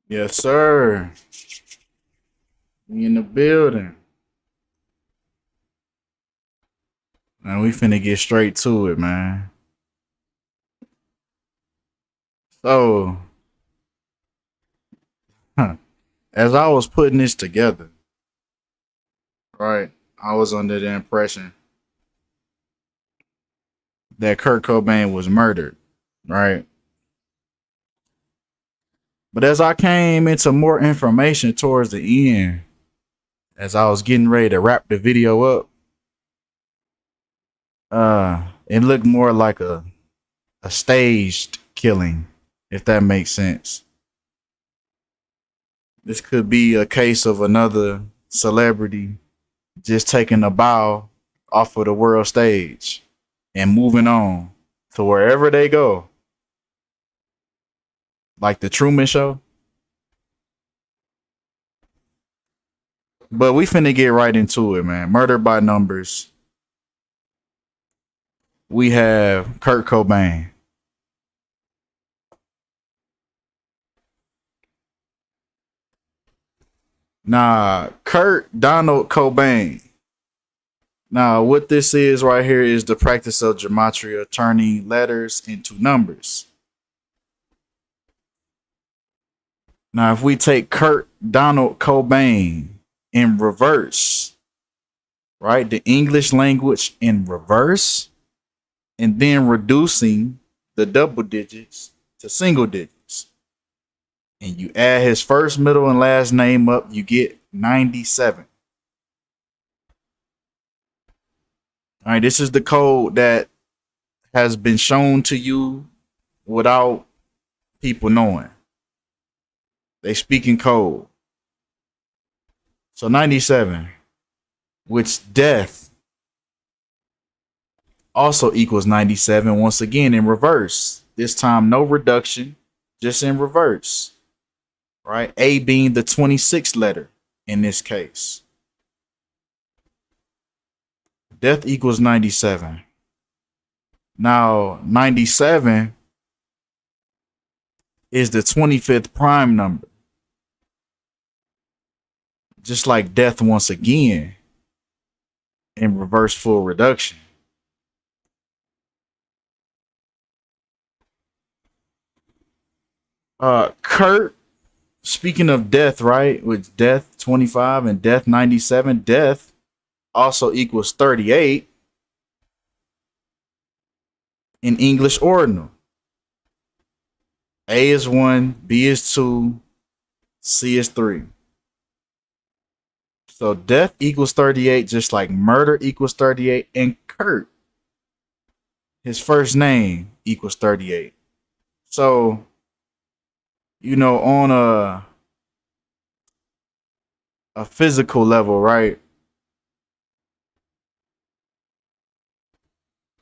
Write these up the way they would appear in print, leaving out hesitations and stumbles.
Yes, sir. We in the building. And we finna get straight to it, man. So, huh, as I was putting this together, right, I was under the impression that Kurt Cobain was murdered, right? But as I came into more information towards the end, as I was getting ready to wrap the video up, it looked more like a staged killing, if that makes sense. This could be a case of another celebrity just taking a bow off of the world stage and moving on to wherever they go, like the Truman Show. But we finna get right into it, man. Murder by numbers. We have Kurt Cobain. Now, Kurt Donald Cobain. Now, what this is right here is the practice of Gematria, turning letters into numbers. Now, if we take Kurt Donald Cobain in reverse, right, the English language in reverse, and then reducing the double digits to single digits, and you add his first, middle, and last name up, you get 97. All right, this is the code that has been shown to you without people knowing. They speak in code. So 97, which death also equals 97, once again in reverse. This time, no reduction, just in reverse. Right? A being the 26th letter in this case. Death equals 97. Now, 97 is the 25th prime number. Just like death once again in reverse full reduction. Kurt, speaking of death, right? With death 25 and death 97, death also equals 38 in English ordinal. A is 1, B is 2, C is 3. So death equals 38, just like murder equals 38, and Kurt, his first name, equals 38. So, on a physical level, right?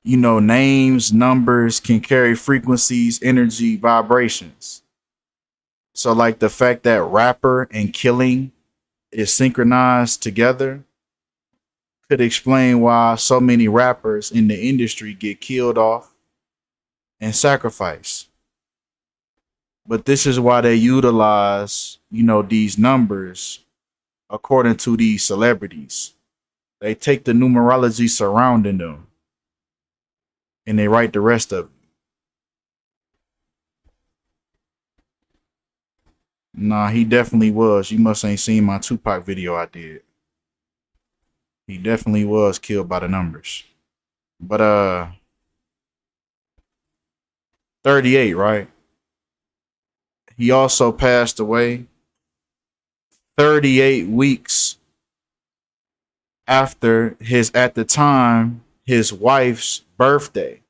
Names, numbers can carry frequencies, energy, vibrations. So, like the fact that rapper and killing is synchronized together could explain why so many rappers in the industry get killed off and sacrificed. But this is why they utilize, these numbers according to these celebrities. They take the numerology surrounding them and they write the rest of it. Nah, he definitely was. You must ain't seen my Tupac video I did. He definitely was killed by the numbers. But 38, right? He also passed away 38 weeks after at the time, his wife's birthday,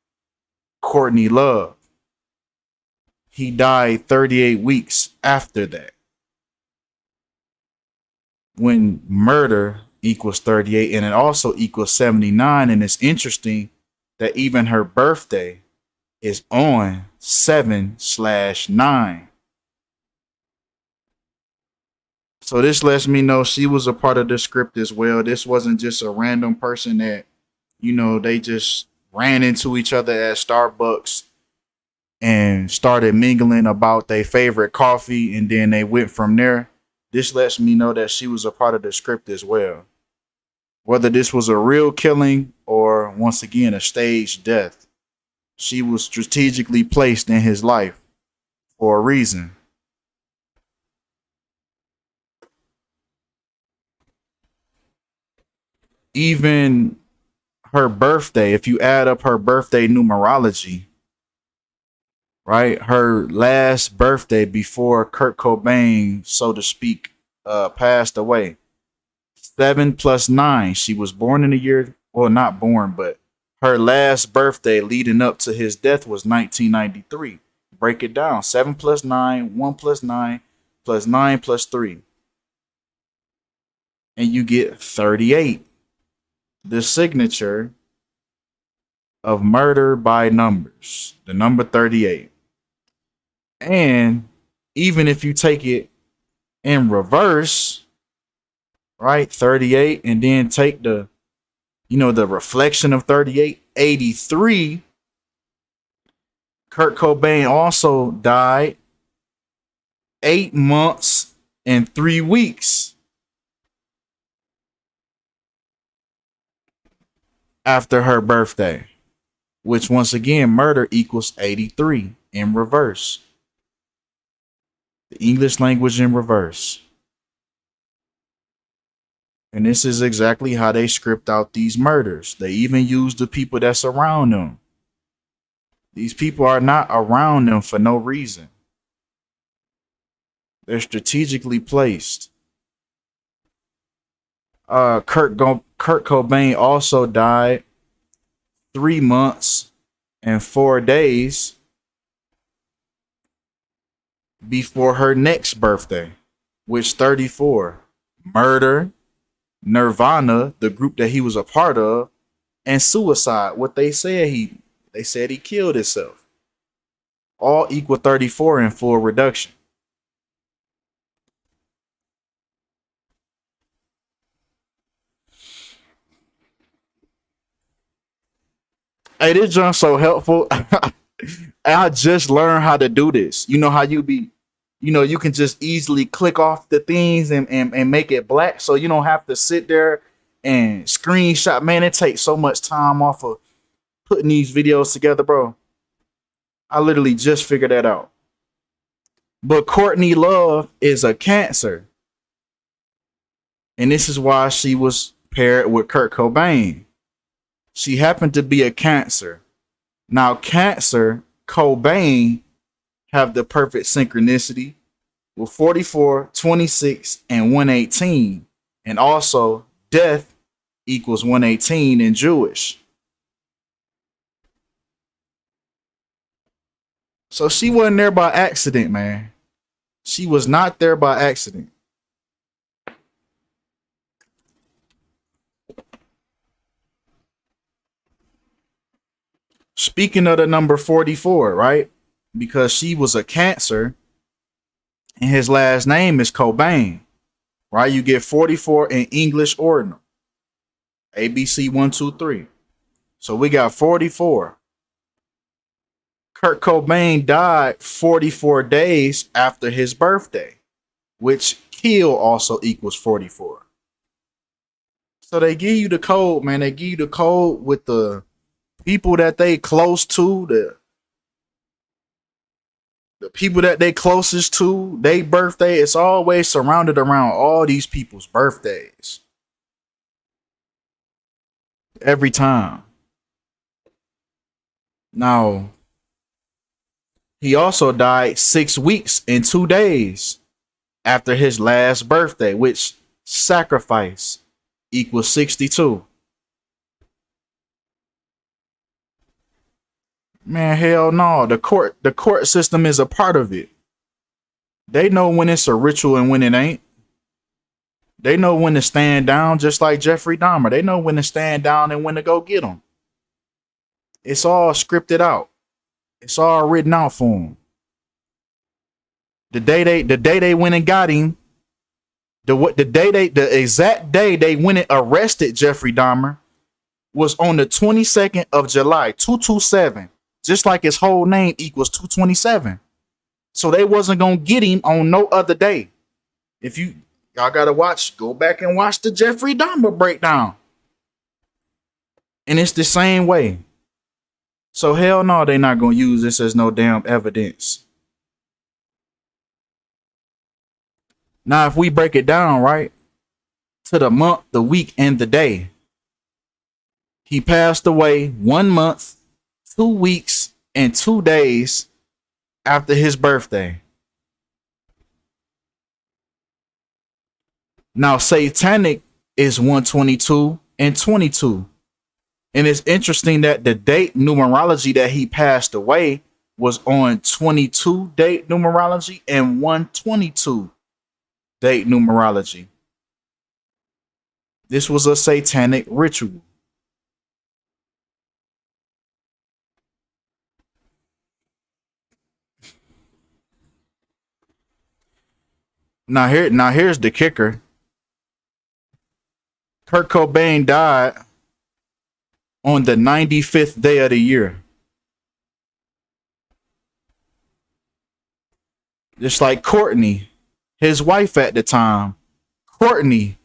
Courtney Love. He died 38 weeks after that. When murder equals 38 and it also equals 79. And it's interesting that even her birthday is on 7/9. So this lets me know she was a part of the script as well. This wasn't just a random person that, they just ran into each other at Starbucks and started mingling about their favorite coffee, and then they went from there. This lets me know that she was a part of the script as well. Whether this was a real killing or, once again, a staged death, she was strategically placed in his life for a reason. Even her birthday, if you add up her birthday numerology, right? Her last birthday before Kurt Cobain, so to speak, passed away. 7 plus 9. She was born in the year, well, not born, but her last birthday leading up to his death was 1993. Break it down. 7 plus 9, 1 plus 9, +9 plus 3. And you get 38. The signature of murder by numbers, the number 38. And even if you take it in reverse, right? 38, and then take the, the reflection of 38, 83. Kurt Cobain also died 8 months and 3 weeks after her birthday, which, once again, murder equals 83 in reverse. The English language in reverse. And this is exactly how they script out these murders. They even use the people that's around them. These people are not around them for no reason. They're strategically placed. Kurt Cobain also died 3 months and 4 days before her next birthday, which 34. Murder, Nirvana, the group that he was a part of, and suicide. What they said he killed himself. All equal 34 in full reduction. Hey, this junk's so helpful. I just learned how to do this. You know how you can just easily click off the things and make it black, so you don't have to sit there and screenshot. Man, it takes so much time off of putting these videos together, bro. I literally just figured that out. But Courtney Love is a Cancer. And this is why she was paired with Kurt Cobain. She happened to be a Cancer. Now, Cancer, Cobain have the perfect synchronicity with 44, 26, and 118. And also, death equals 118 in Jewish. So she wasn't there by accident, man. She was not there by accident. Speaking of the number 44, right? Because she was a Cancer and his last name is Cobain, right? You get 44 in English ordinal. ABC 1, 2, 3. So we got 44. Kurt Cobain died 44 days after his birthday, which kill also equals 44. So they give you the code, man. They give you the code with the people that they close to, the people that they closest to, their birthday. It's always surrounded around all these people's birthdays. Every time. Now, he also died 6 weeks and 2 days after his last birthday, which sacrifice equals 62. Man, hell no. The court system is a part of it. They know when it's a ritual and when it ain't. They know when to stand down, just like Jeffrey Dahmer. They know when to stand down and when to go get them. It's all scripted out. It's all written out for them. The day they went and got him, the exact day they went and arrested Jeffrey Dahmer was on the 22nd of July, 227, just like his whole name equals 227. So they wasn't gonna get him on no other day. If y'all gotta go back and watch the Jeffrey Dahmer breakdown. And it's the same way. So hell no, they not gonna use this as no damn evidence. Now, if we break it down, right, to the month, the week, and the day, he passed away 1 month, 2 weeks, and 2 days after his birthday. Now, Satanic is 122 and 22. And it's interesting that the date numerology that he passed away was on 22 date numerology and 122 date numerology. This was a satanic ritual. Now here's the kicker. Kurt Cobain died on the 95th day of the year. Just like Courtney, his wife at the time. Courtney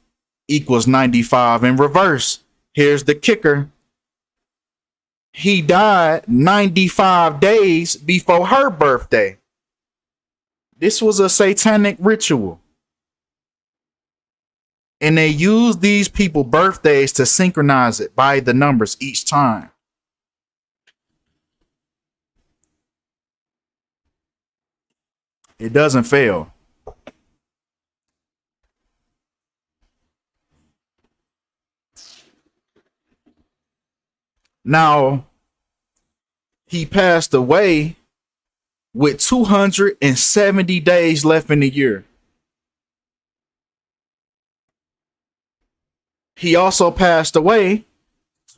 equals 95 in reverse. Here's the kicker. He died 95 days before her birthday. This was a satanic ritual. And they used these people's birthdays to synchronize it by the numbers each time. It doesn't fail. Now, he passed away with 270 days left in the year. He also passed away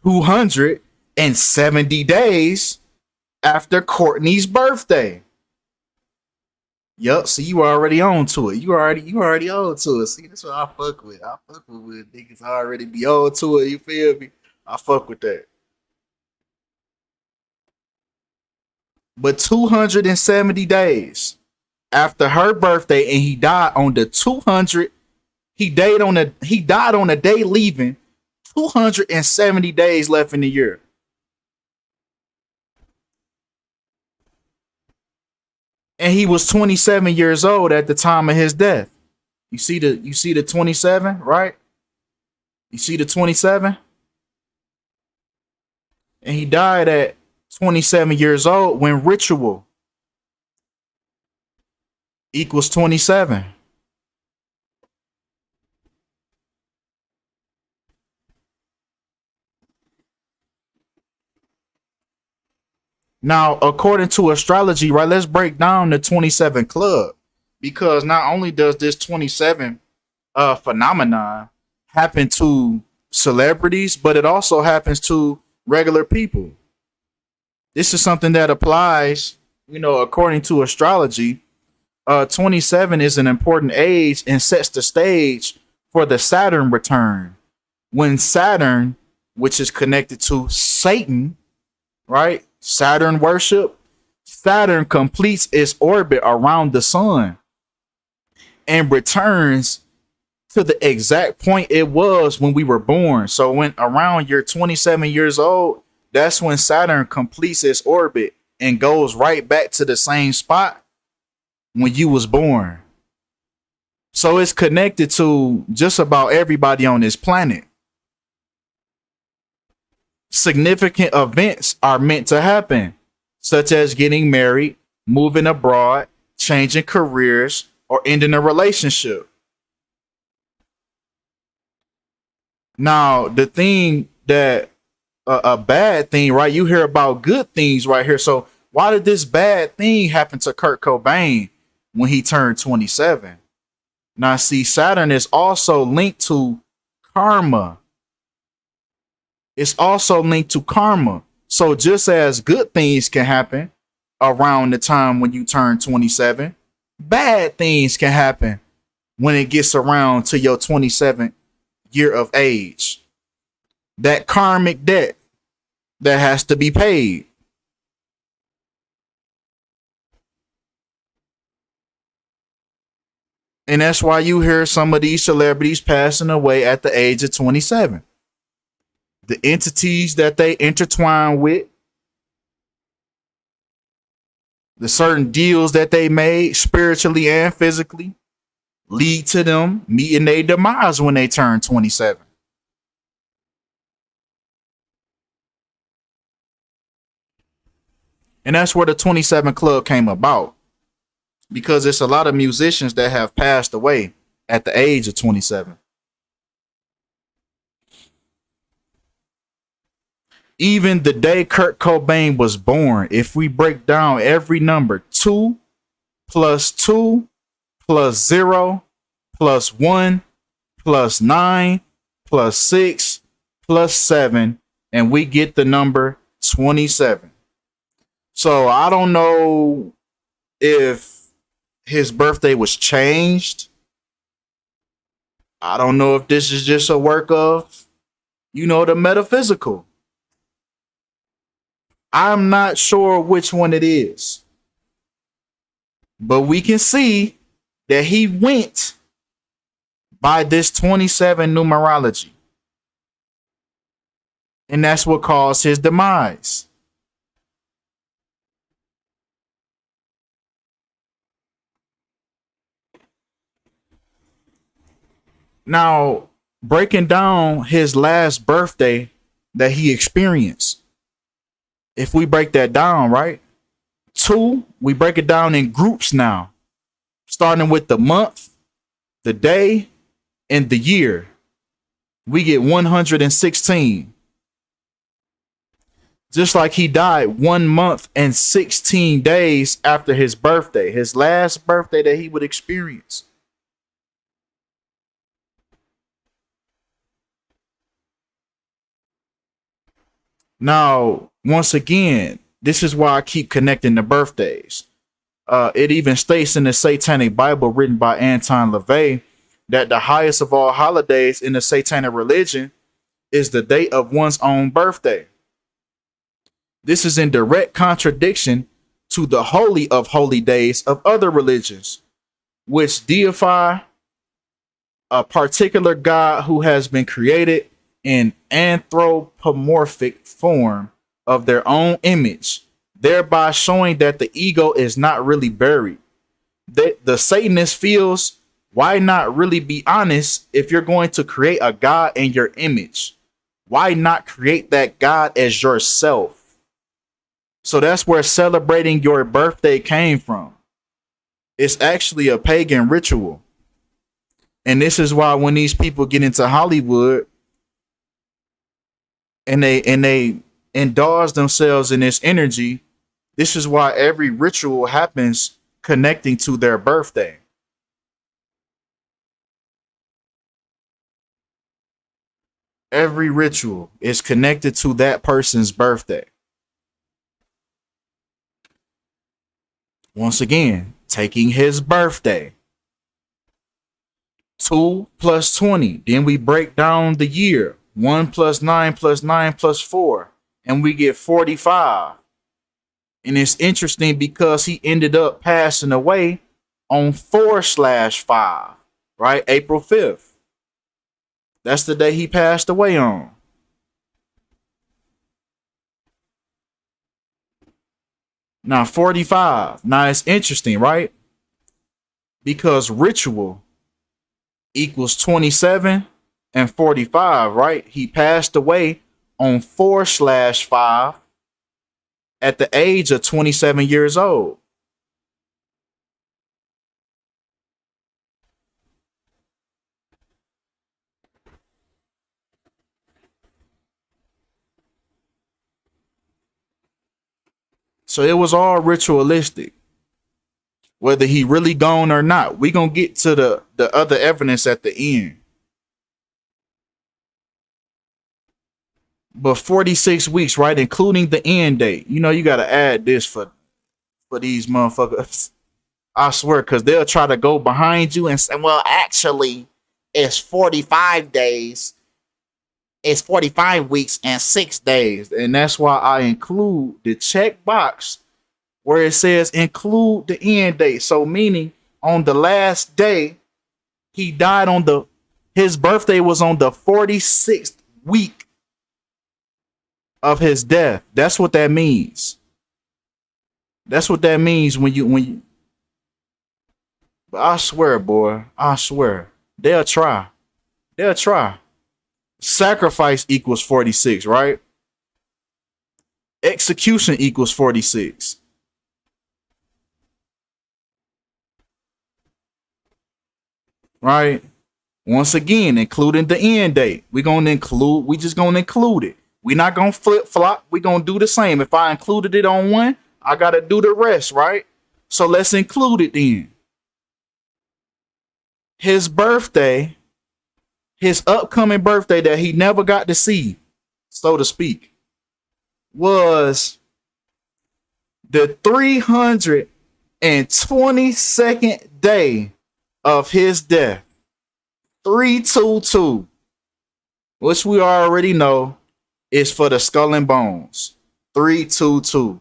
270 days after Courtney's birthday. Yup, see, you already on to it. You already on to it. See, that's what I fuck with. I fuck with niggas already be on to it. You feel me? I fuck with that. But 270 days after her birthday, and he died on the 200. He died on a day leaving 270 days left in the year. And he was 27 years old at the time of his death. You see the 27, right? You see the 27? And he died at 27 years old when ritual equals 27. Now, according to astrology, right, let's break down the 27 club, because not only does this 27 phenomenon happen to celebrities, but it also happens to regular people. This is something that applies, according to astrology. 27 is an important age and sets the stage for the Saturn return. When Saturn, which is connected to Satan, right? Saturn worship. Saturn completes its orbit around the sun and returns to the exact point it was when we were born. So when around you're 27 years old, that's when Saturn completes its orbit and goes right back to the same spot when you was born. So it's connected to just about everybody on this planet. Significant events are meant to happen, such as getting married, moving abroad, changing careers, or ending a relationship. Now, the thing that a bad thing, right? You hear about good things right here. So why did this bad thing happen to Kurt Cobain when he turned 27? Now, see, Saturn is also linked to karma. It's also linked to karma. So just as good things can happen around the time when you turn 27, bad things can happen when it gets around to your 27th year of age. That karmic debt that has to be paid. And that's why you hear some of these celebrities passing away at the age of 27. The entities that they intertwine with, the certain deals that they made spiritually and physically, lead to them meeting their demise when they turn 27. And that's where the 27 Club came about. Because it's a lot of musicians that have passed away at the age of 27. Even the day Kurt Cobain was born, if we break down every number, 2 plus 2 plus 0 plus 1 plus 9 plus 6 plus 7, and we get the number 27. So I don't know if his birthday was changed. I don't know if this is just a work of, the metaphysical. I'm not sure which one it is. But we can see that he went by this 27 numerology. And that's what caused his demise. Now, breaking down his last birthday that he experienced, if we break that down, right? 2, we break it down in groups now, starting with the month, the day, and the year. We get 116. Just like he died 1 month and 16 days after his birthday, his last birthday that he would experience. Now, once again, this is why I keep connecting the birthdays. It even states in the Satanic Bible written by Anton LaVey that the highest of all holidays in the Satanic religion is the day of one's own birthday. This is in direct contradiction to the holy of holy days of other religions, which deify a particular God who has been created in anthropomorphic form of their own image, thereby showing that the ego is not really buried. The Satanist feels, why not really be honest if you're going to create a God in your image? Why not create that God as yourself? So that's where celebrating your birthday came from. It's actually a pagan ritual. And this is why when these people get into Hollywood and they indulge themselves in this energy, this is why every ritual happens connecting to their birthday. Every ritual is connected to that person's birthday. Once again, taking his birthday. 2 plus 20. Then we break down the year. 1 plus 9 plus 9 plus 4. And we get 45. And it's interesting because he ended up passing away on 4/5, right? April 5th. That's the day he passed away on. Now, 45. Now, it's interesting, right? Because ritual equals 27 and 45, right? He passed away on 4/5 at the age of 27 years old. So it was all ritualistic. Whether he really gone or not, we gonna get to the other evidence at the end. But 46 weeks, right, including the end date. You gotta add this for these motherfuckers. I swear, because they'll try to go behind you and say, well, actually, it's 45 days. It's 45 weeks and 6 days. And that's why I include the check box where it says include the end date. So meaning on the last day He died his birthday was on the 46th week of his death. That's what that means. That's what that means when you. But I swear, boy, I swear, they'll try. They'll try. Sacrifice equals 46, right? Execution equals 46. Right? Once again, including the end date. We just gonna include it. We're not gonna flip flop. We're gonna do the same. If I included it on one, I gotta do the rest, right? So let's include it then. His birthday, his upcoming birthday that he never got to see, so to speak, was the 322nd day of his death. 322, which we already know is for the skull and bones. 322.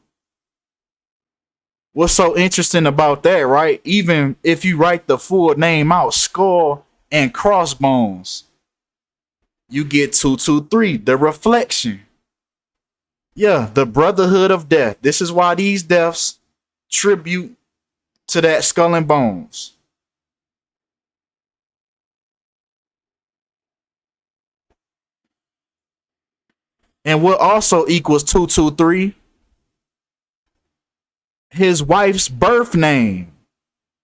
What's so interesting about that, right? Even if you write the full name out, skull and crossbones, you get 223, the reflection. Yeah, the brotherhood of death. This is why these deaths tribute to that skull and bones. And what also equals 223? His wife's birth name.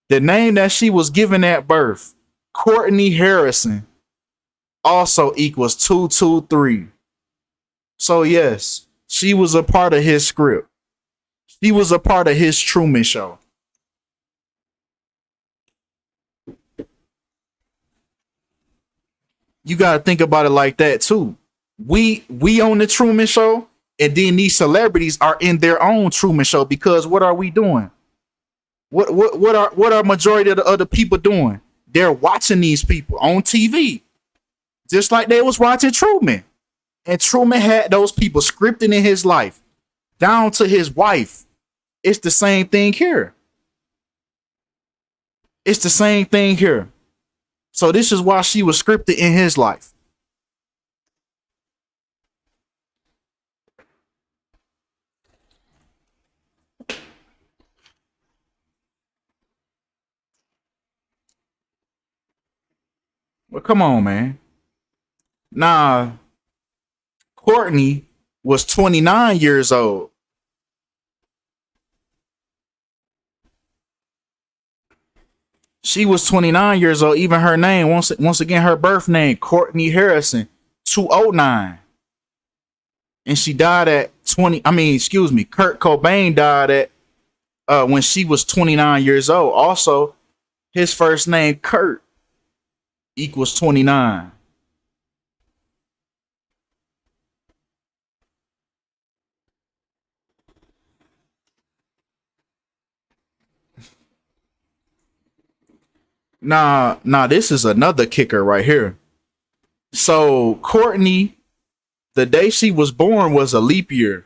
The name that she was given at birth, Courtney Harrison, also equals 223. So yes, she was a part of his script. She was a part of his Truman Show. You got to think about it like that too. We on the Truman Show, and then these celebrities are in their own Truman Show, because what are we doing? What are majority of the other people doing? They're watching these people on TV, just like they was watching Truman. And Truman had those people scripting in his life, down to his wife. It's the same thing here. It's the same thing here. So this is why she was scripted in his life. Well, come on, man. Nah, Courtney was 29 years old. She was 29 years old. Even her name, once again, her birth name, Courtney Harrison, 209. And she died at 20. Kurt Cobain died at when she was 29 years old. Also, his first name, Kurt, equals 29. Nah, this is another kicker right here. So Courtney, the day she was born was a leap year.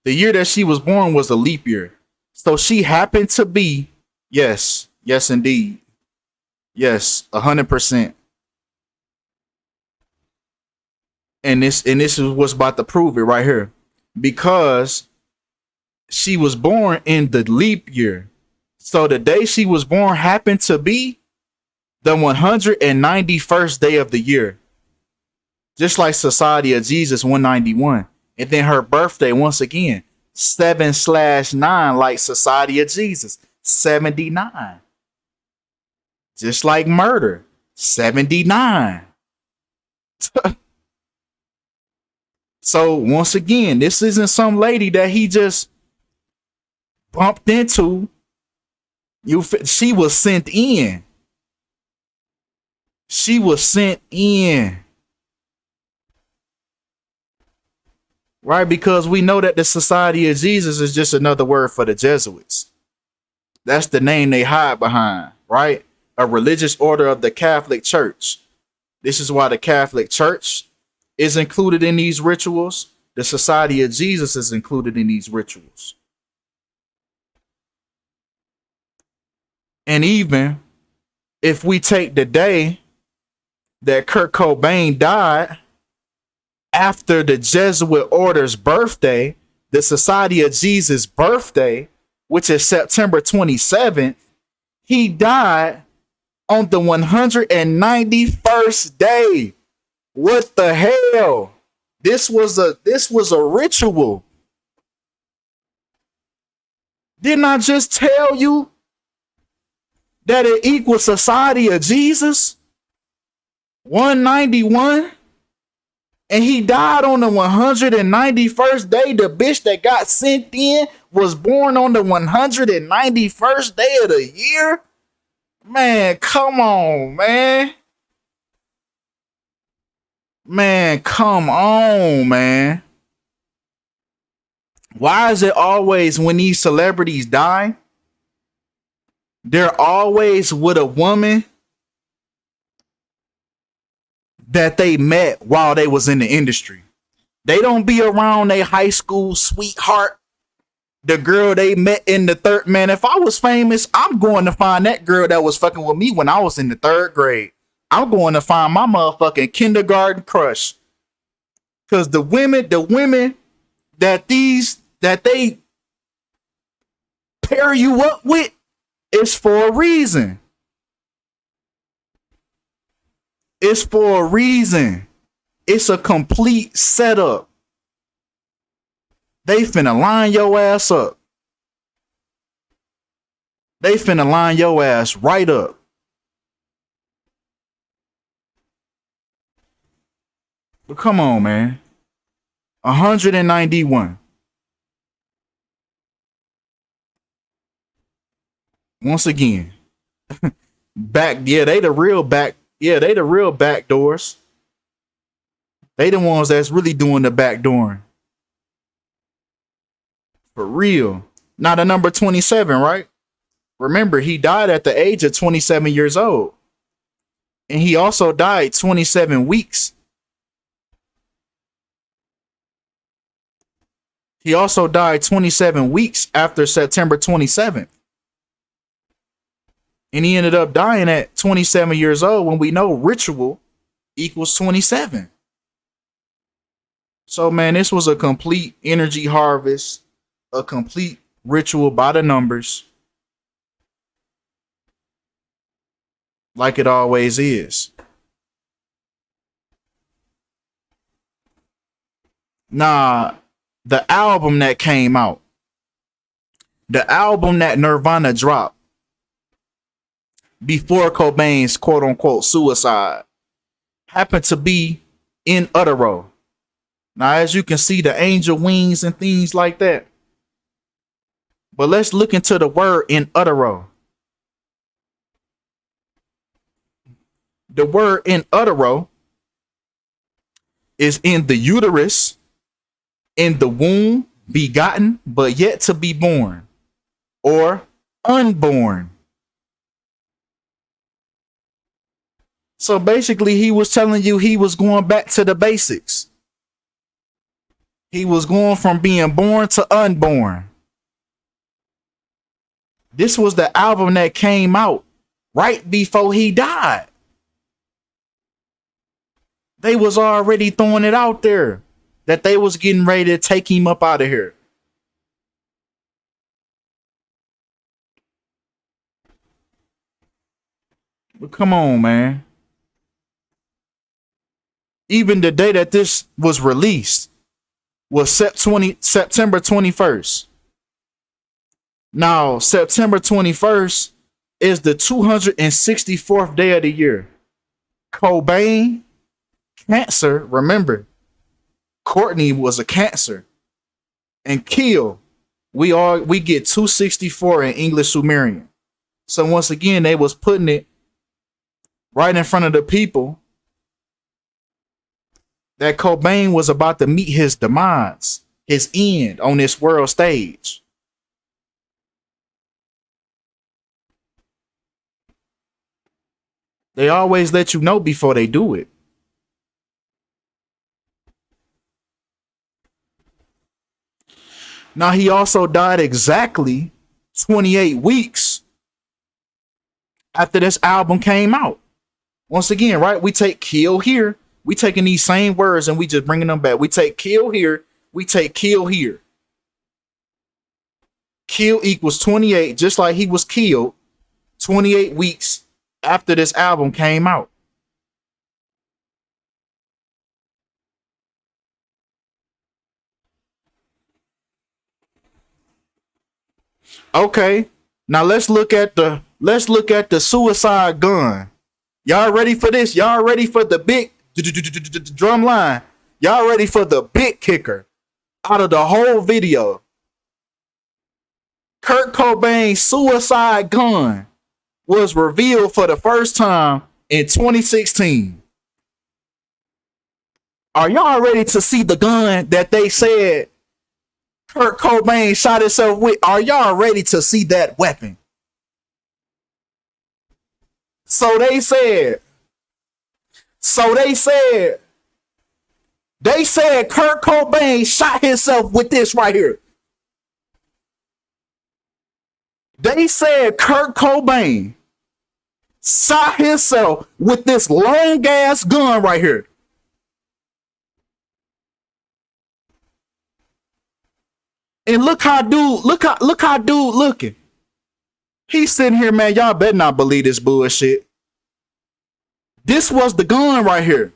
The year that she was born was a leap year. So she happened to be, yes, indeed. Yes, 100%. And this is what's about to prove it right here. Because she was born in the leap year. So the day she was born happened to be the 191st day of the year. Just like Society of Jesus 191. And then her birthday, once again, 7/9, like Society of Jesus, 79. Just like murder, 79. So once again, this isn't some lady that he just bumped into. She was sent in. She was sent in. Right? Because we know that the Society of Jesus is just another word for the Jesuits. That's the name they hide behind, right? A religious order of the Catholic Church. This is why the Catholic Church is included in these rituals. The Society of Jesus is included in these rituals. And even if we take the day that Kurt Cobain died after the Jesuit order's birthday, the Society of Jesus birthday, which is September 27th, he died on the 191st day. What the hell? This was a ritual. Didn't I just tell you that it equals Society of Jesus? 191? And he died on the 191st day. The bitch that got sent in was born on the 191st day of the year? Man, come on, man. Man, come on, man. Why is it always when these celebrities die, they're always with a woman that they met while they was in the industry? They don't be around their high school sweetheart, the girl they met in the third. Man, if I was famous, I'm going to find that girl that was fucking with me when I was in the third grade. I'm going to find my motherfucking kindergarten crush. Cause the women that they pair you up with is for a reason. It's for a reason. It's a complete setup. They finna line your ass up. They finna line your ass right up. But come on, man. 191. Once again. They the real back doors. They the ones that's really doing the backdooring. For real. Now the number 27, right? Remember, he died at the age of 27 years old. And he also died 27 weeks. He also died 27 weeks after September 27th. And he ended up dying at 27 years old when we know ritual equals 27. So, man, this was a complete energy harvest, a complete ritual by the numbers, like it always is. Nah, the album that came out, the album that Nirvana dropped before Cobain's quote unquote suicide, happened to be in Utero. Now, as you can see, the angel wings and things like that. But let's look into the word in Utero. The word in Utero is in the uterus, in the womb, begotten, but yet to be born, or unborn. So basically, he was telling you he was going back to the basics. He was going from being born to unborn. This was the album that came out right before he died. They was already throwing it out there that they was getting ready to take him up out of here. But come on, man. Even the day that this was released was September 21st. Now, September 21st is the 264th day of the year. Cobain, Cancer, remember, Courtney was a Cancer. And Kill, we get 264 in English Sumerian. So once again, they was putting it right in front of the people that Cobain was about to meet his demise, his end on this world stage. They always let you know before they do it. Now, he also died exactly 28 weeks after this album came out. Once again, right? We take kill here. We taking these same words and we just bringing them back. We take kill here. We take kill here. Kill equals 28, just like he was killed 28 weeks after this album came out. Okay. Now let's look at the suicide gun. Y'all ready for this? Y'all ready for the big drum line? Y'all ready for the big kicker out of the whole video? Kurt Cobain's suicide gun was revealed for the first time in 2016. Are y'all ready to see the gun that they said Kurt Cobain shot himself with? Are y'all ready to see that weapon? So they said, so they said, they said Kurt Cobain shot himself with this right here. They said Kurt Cobain shot himself with this long ass gun right here. And look how dude looking. He's sitting here, man. Y'all better not believe this bullshit. This was the gun right here.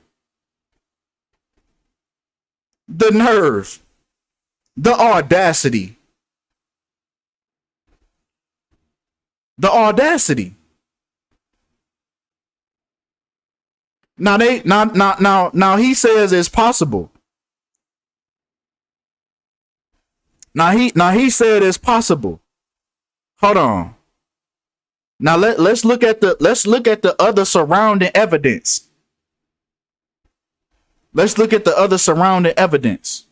The nerve. The audacity. The audacity. Now he says it's possible. Now he said it's possible. Hold on. Now let's look at the other surrounding evidence. Let's look at the other surrounding evidence.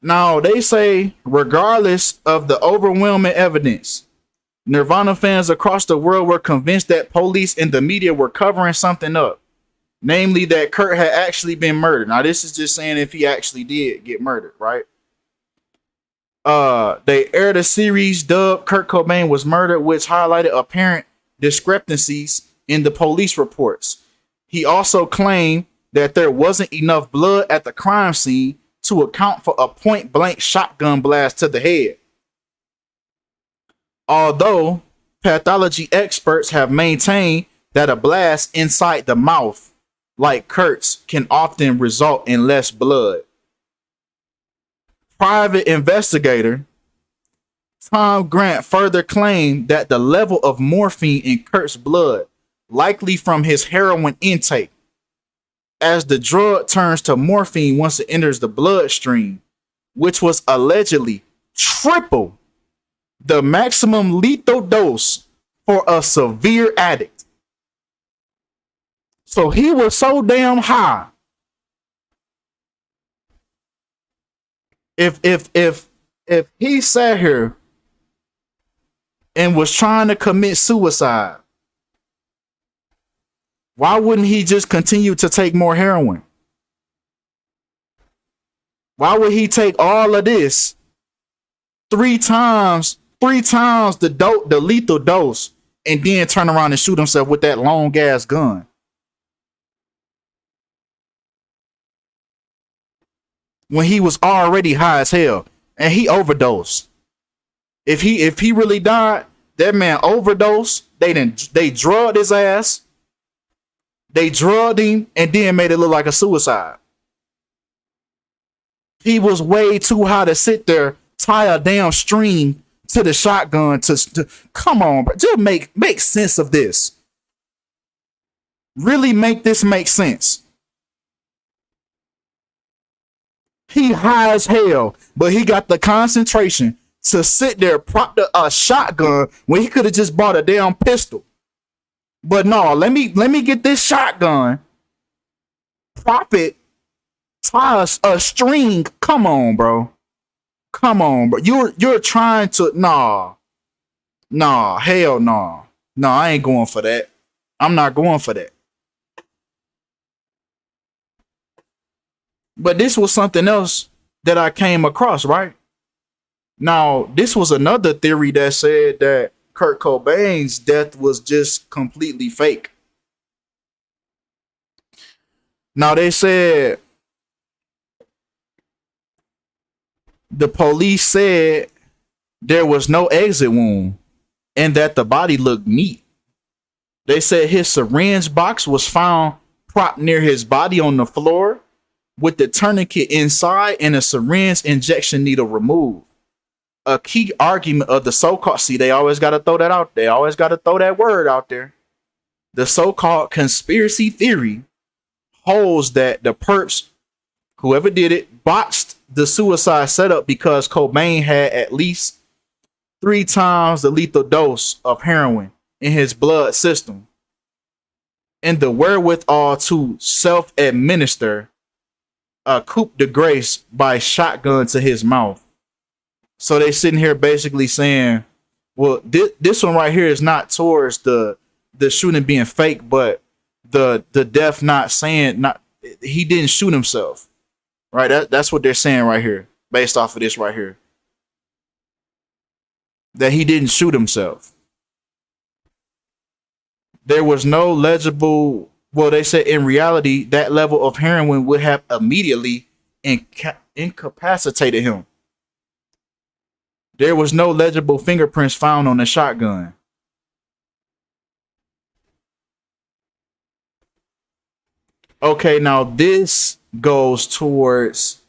Now they say, regardless of the overwhelming evidence, Nirvana fans across the world were convinced that police and the media were covering something up. Namely, that Kurt had actually been murdered. Now, this is just saying if he actually did get murdered, right? They aired a series dubbed Kurt Cobain Was Murdered, which highlighted apparent discrepancies in the police reports. He also claimed that there wasn't enough blood at the crime scene to account for a point-blank shotgun blast to the head. Although pathology experts have maintained that a blast inside the mouth, like Kurt's, can often result in less blood. Private investigator Tom Grant further claimed that the level of morphine in Kurt's blood, likely from his heroin intake, as the drug turns to morphine once it enters the bloodstream, which was allegedly triple the maximum lethal dose for a severe addict. So he was so damn high. If he sat here and was trying to commit suicide, why wouldn't he just continue to take more heroin? Why would he take all of this three times the lethal dose and then turn around and shoot himself with that long ass gun? When he was already high as hell and he overdosed. If he really died, that man overdosed. They drugged his ass. They drugged him and then made it look like a suicide. He was way too high to sit there, tie a damn string to the shotgun to come on, bro. Just make sense of this. Really make this make sense. He high as hell, but he got the concentration to sit there, prop a shotgun when he could have just bought a damn pistol. But no, let me get this shotgun, prop it, tie a string. Come on, bro. Come on, bro. You're trying to hell no. No, I ain't going for that. I'm not going for that. But this was something else that I came across, right? Now, this was another theory that said that Kurt Cobain's death was just completely fake. Now, they said the police said there was no exit wound and that the body looked neat. They said his syringe box was found propped near his body on the floor with the tourniquet inside and a syringe injection needle removed. A key argument of the so-called, see, they always got to throw that out. They always got to throw that word out there. The so-called conspiracy theory holds that the perps, whoever did it, botched the suicide setup because Cobain had at least 3 times the lethal dose of heroin in his blood system and the wherewithal to self-administer a coup de grace by shotgun to his mouth. So they sitting here basically saying, well, this one right here is not towards the shooting being fake, but the death not saying, not, he didn't shoot himself. Right? That's what they're saying right here, based off of this right here. That he didn't shoot himself. There was no legible, well, they said in reality, that level of heroin would have immediately incapacitated him. There was no legible fingerprints found on the shotgun. Okay, now this goes towards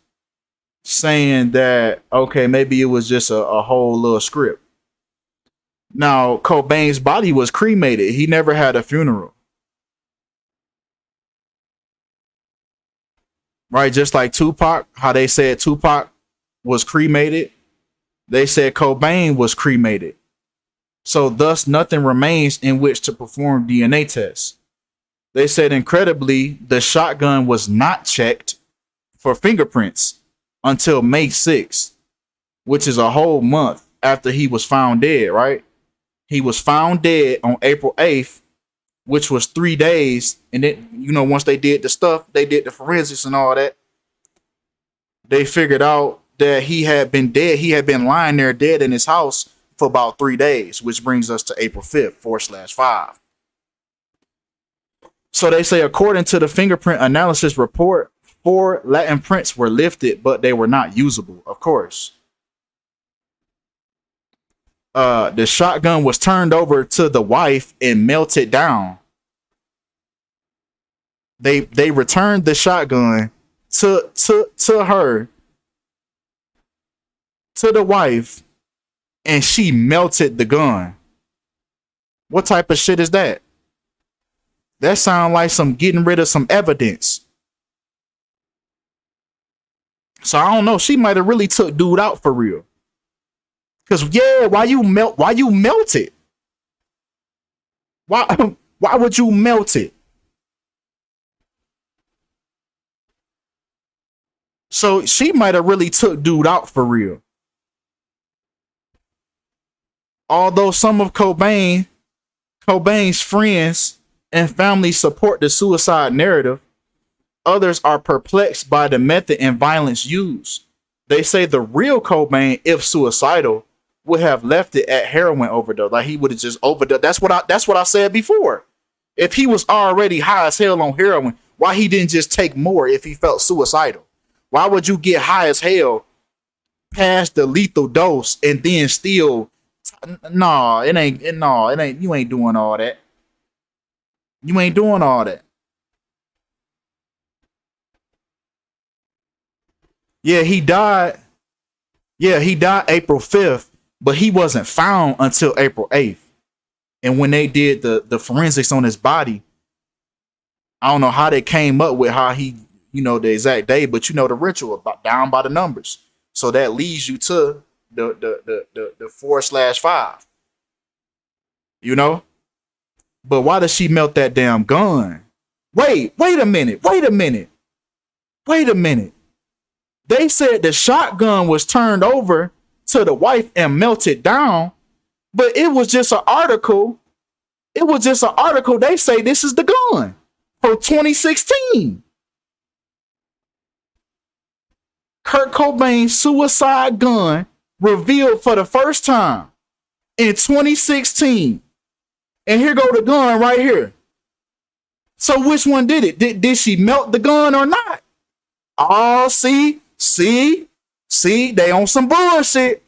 saying that, okay, maybe it was just a whole little script. Now, Cobain's body was cremated. He never had a funeral. Right? Just like Tupac, how they said Tupac was cremated. They said Cobain was cremated. So thus nothing remains in which to perform DNA tests. They said incredibly, the shotgun was not checked for fingerprints until May 6th, which is a whole month after he was found dead, right? He was found dead on April 8th, which was 3 days. And then, you know, once they did the stuff, they did the forensics and all that. They figured out that he had been dead. He had been lying there dead in his house for about 3 days, which brings us to April 5th, 4/5. So they say, according to the fingerprint analysis report, 4 Latin prints were lifted, but they were not usable, of course. The shotgun was turned over to the wife and melted down. They returned the shotgun to her, to the wife, and she melted the gun. What type of shit is that? That sounds like some getting rid of some evidence. So I don't know. She might have really took dude out for real. Cause yeah, why you melt it? Why would you melt it? So she might have really took dude out for real. Although some of Cobain's friends and family support the suicide narrative, others are perplexed by the method and violence used. They say the real Cobain, if suicidal, would have left it at heroin overdose. Like he would have just overdosed. That's what I said before. If he was already high as hell on heroin, why he didn't just take more if he felt suicidal? Why would you get high as hell past the lethal dose and then still? No, it ain't. No, it ain't. You ain't doing all that. You ain't doing all that. Yeah, he died. Yeah, he died April 5th, but he wasn't found until April 8th. And when they did the forensics on his body, I don't know how they came up with how he, the exact day, but the ritual about down by the numbers. So that leads you to the 4/5. But why does she melt that damn gun? Wait a minute. They said the shotgun was turned over to the wife and melted down, but it was just an article. They say this is the gun from 2016. Kurt Cobain's suicide gun revealed for the first time in 2016. And here go the gun right here. So which one did it? Did she melt the gun or not? Oh, see, they on some bullshit.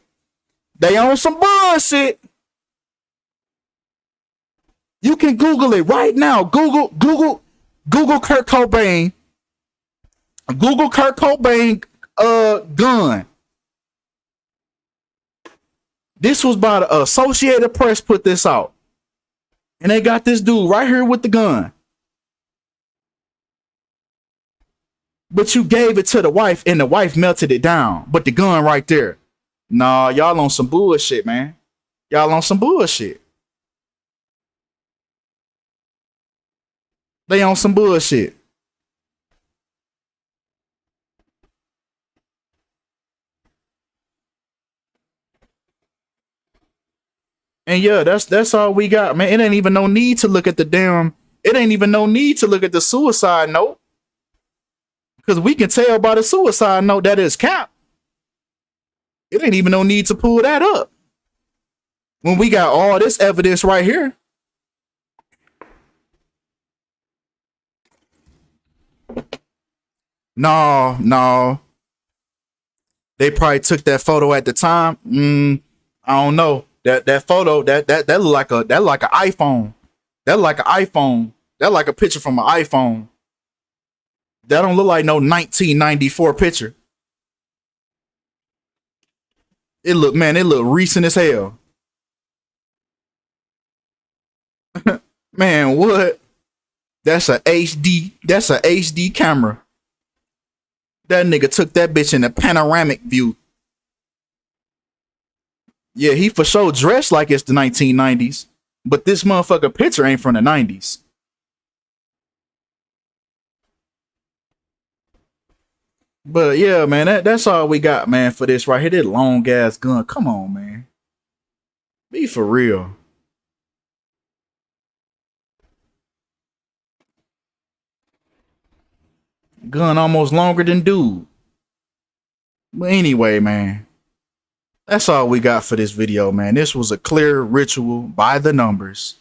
They on some bullshit. You can Google it right now. Google Kurt Cobain. Google Kurt Cobain gun. This was by the Associated Press put this out. And they got this dude right here with the gun. But you gave it to the wife and the wife melted it down. But the gun right there. Nah, y'all on some bullshit, man. Y'all on some bullshit. They on some bullshit. And yeah, that's all we got, man. It ain't even no need to look at it ain't even no need to look at the suicide note. Because we can tell by the suicide note that it's cap. It ain't even no need to pull that up. When we got all this evidence right here. No. They probably took that photo at the time. I don't know. That photo, that look like an iPhone. That like an iPhone. That like a picture from an iPhone. That don't look like no 1994 picture. It look recent as hell. Man, what? That's a HD camera. That nigga took that bitch in a panoramic view. Yeah, he for sure dressed like it's the 1990s, but this motherfucker picture ain't from the 90s. But yeah, man, that's all we got, man, for this right here. That long ass gun. Come on, man. Be for real. Gun almost longer than dude. But anyway, man. That's all we got for this video, man. This was a clear ritual by the numbers.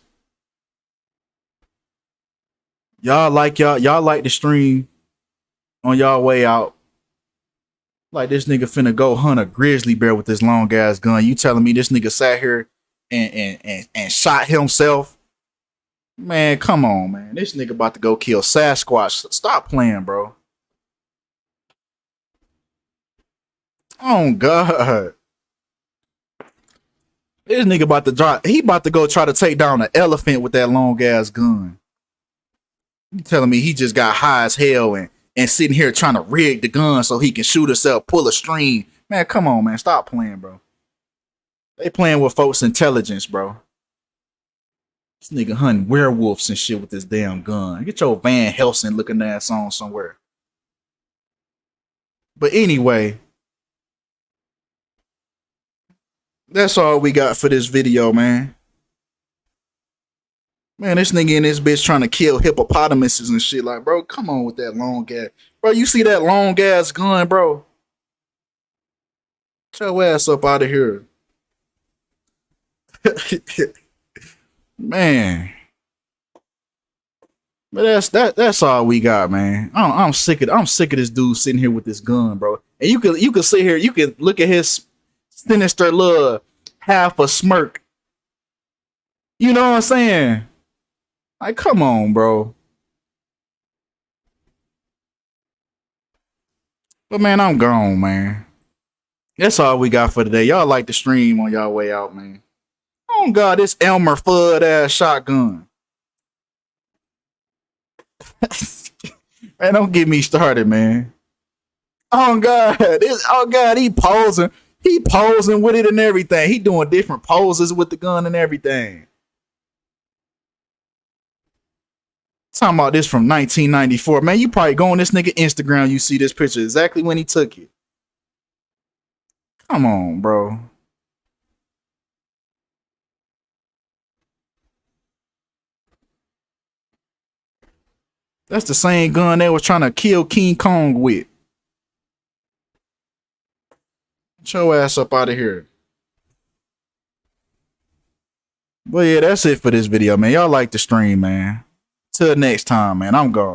Y'all like the stream on y'all way out. Like this nigga finna go hunt a grizzly bear with this long ass gun. You telling me this nigga sat here and shot himself? Man, come on, man. This nigga about to go kill Sasquatch. Stop playing, bro. Oh God. This nigga about to drop. He about to go try to take down an elephant with that long ass gun. You telling me he just got high as hell and sitting here trying to rig the gun so he can shoot himself, pull a string. Man, come on, man. Stop playing, bro. They playing with folks' intelligence, bro. This nigga hunting werewolves and shit with this damn gun. Get your Van Helsing looking ass on somewhere. But anyway, that's all we got for this video, man. Man, this nigga in this bitch trying to kill hippopotamuses and shit. Like, bro, come on with that long ass. Bro, you see that long ass gun, bro? Get your ass up out of here. Man. But that's all we got, man. I'm sick of this dude sitting here with this gun, bro. And you can sit here, you can look at his sinister little half a smirk. You know what I'm saying? Like, come on, bro. But man, I'm gone, man. That's all we got for today. Y'all like the stream on y'all way out, man. Oh God, this Elmer Fudd ass shotgun. Man, don't get me started, man. Oh God, he posing. He posing with it and everything. He doing different poses with the gun and everything. Talking about this from 1994. Man, you probably go on this nigga Instagram, you see this picture exactly when he took it. Come on, bro. That's the same gun they was trying to kill King Kong with. Get your ass up out of here. But yeah, that's it for this video, man. Y'all like the stream, man. Till next time, man. I'm gone.